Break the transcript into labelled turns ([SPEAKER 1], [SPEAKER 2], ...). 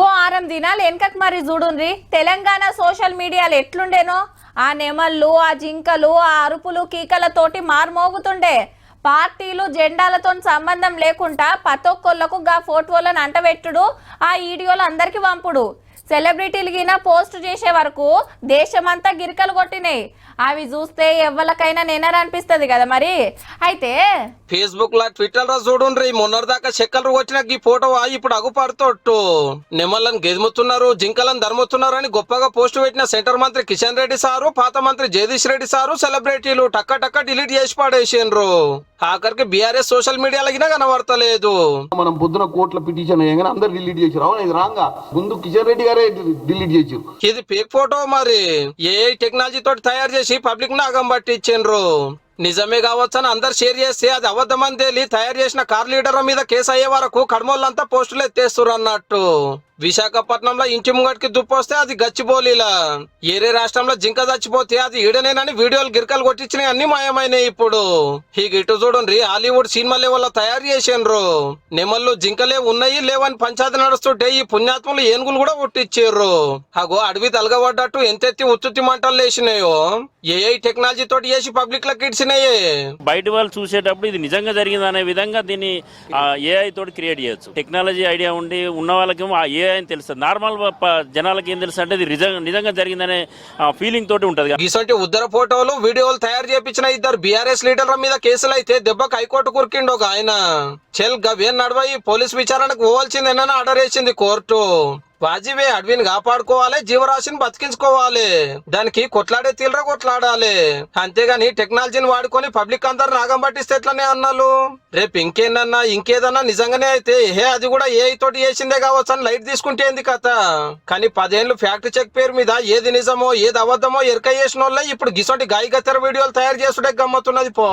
[SPEAKER 1] ఓ 6 దినాలు వెనకకు మరి చూడుండ్రి తెలంగాణ సోషల్ మీడియాలో ఎట్లుండేనో. ఆ నెమళ్ళు, ఆ జింకలు, ఆ అరుపులు కీకలతోటి మారుమోగుతుండే. పార్టీలు జెండాలతో సంబంధం లేకుండా పతొక్కొళ్లకు గా ఫోటోలను అంటబెట్టుడు, ఆ వీడియోలు అందరికి పంపుడు. సెలబ్రిటీలు గిన పోస్ట్ చేసే వరకు దేశమంతా గిరికలు కొట్టినాయి. అవి చూస్తే ఎవరికైనా నేనరనిపిస్తుంది కదా మరి. అయితే
[SPEAKER 2] ఫేస్బుక్ లా ట్విట్టర్ లా చూడుండ్రి మొన్నటిదాకా చెక్కలు వచ్చిన ఈ ఫోటో ఇప్పుడు అగుపడుతోట్టు నెమళ్ళని గెదుముతున్నారు, జింకలను ధర్ముతున్నారు అని గొప్పగా పోస్ట్ పెట్టిన సెంటర్ మంత్రి కిషన్ రెడ్డి సారు, పాత మంత్రి జగదీష్ రెడ్డి సారు సెలబ్రిటీలు టక్క డిలీట్ చేసి పడేసిండ్రు. ఆఖరికి బీఆర్ఎస్ సోషల్ మీడియాలో గిన కనబడతలేదు.
[SPEAKER 3] మనం పొద్దున కోర్టుల పిటిషన్ అయ్యాగానే అందరు డిలీట్ చేశారు. అవును, ఇది రాంగా ముందు కిషన్ రెడ్డి గారే డిలీట్ చేశారు.
[SPEAKER 2] ఇది ఫేక్ ఫోటో మరి ఏఐ టెక్నాలజీ తోటి తయారు చేసి పబ్లిక్ ను అగం పట్టించిండ్రు. నిజమే కావచ్చని అందరు షేర్ చేస్తే అది అబద్ధమని తేలి తయారు చేసిన కార్ లీడర్ మీద కేసు అయ్యే వరకు కడమోళ్ళంతా పోస్టులు ఎత్తేస్తారు అన్నట్టు. విశాఖపట్నంలో ఇంటి ముంగటికి దుప్పొస్తే అది గచ్చిబౌలిలా, ఏరే రాష్ట్రంలో జింక చచ్చిపోతే అది ఈడనేనని వీడియోలు గిరికలు కొట్టించినవి అన్ని మాయమైనాయి. ఇప్పుడు ఇటు చూడండి హాలీవుడ్ సినిమా లెవెల్లో తయారు చేసిండ్రు. నెమళ్ళు జింకలే ఉన్నాయి లేవని పంచాయతీ నడుస్తుంటే ఈ పుణ్యాత్ములు ఏనుగులు కూడా పుట్టించారు. అగో అడవి తలగబడ్డట్టు ఎంతెత్తి ఉత్తుత్తి మంటలు లేచినాయో ఏఐ టెక్నాలజీ తోటి చేసి పబ్లిక్ లకి ఇడిచినాయే.
[SPEAKER 4] బయట వాళ్ళు చూసేటప్పుడు ఇది నిజంగా జరిగింది అనే విధంగా దీన్ని ఏఐ తోటి క్రియేట్ చేయొచ్చు. టెక్నాలజీ ఐడియా ఉండి ఉన్న వాళ్ళకేమో ఆ ఏఐ అని తెలుస్తుంది. నార్మల్ జనాలకి ఏం తెలుసు అంటే ఇది నిజంగా జరిగిందనే ఫీలింగ్ తోటి ఉంటది.
[SPEAKER 2] ఇటువంటి ఉద్దర ఫోటోలు వీడియోలు తయారు చేపించిన ఇద్దరు బీఆర్ఎస్ లీడర్ల మీద కేసులు అయితే దెబ్బకు హైకోర్టు కురికిండు ఒక ఆయన. చెల్ గవేన్ నడవయి పోలీస్ విచారణకు పోవాల్సిందేనని ఆర్డర్ వేసింది కోర్టు. వాజివే అడవిని కాపాడుకోవాలి, జీవరాశిని బతికించుకోవాలి, దానికి కొట్లాడే తీలరా కొట్లాడాలి, అంతేగాని టెక్నాలజీని వాడుకొని పబ్లిక్ అందరు నాగం పట్టిస్తే ఎట్లనే అన్నారు. రేపు ఇంకేదన్నా నిజంగానే అయితే అది కూడా ఏఐ తోటి చేసిందే కావచ్చు అని లైట్ తీసుకుంటే ఏంది కథ. కానీ 10 ఏళ్ళు ఫ్యాక్టరీ చెక్ పేరు మీద ఏది నిజమో ఏది అబద్ధమో ఎరక చేసిన వాళ్ళే ఇప్పుడు గిసోటి గాయగత్తెర వీడియోలు తయారు చేసుడే గమ్మతున్నది పో.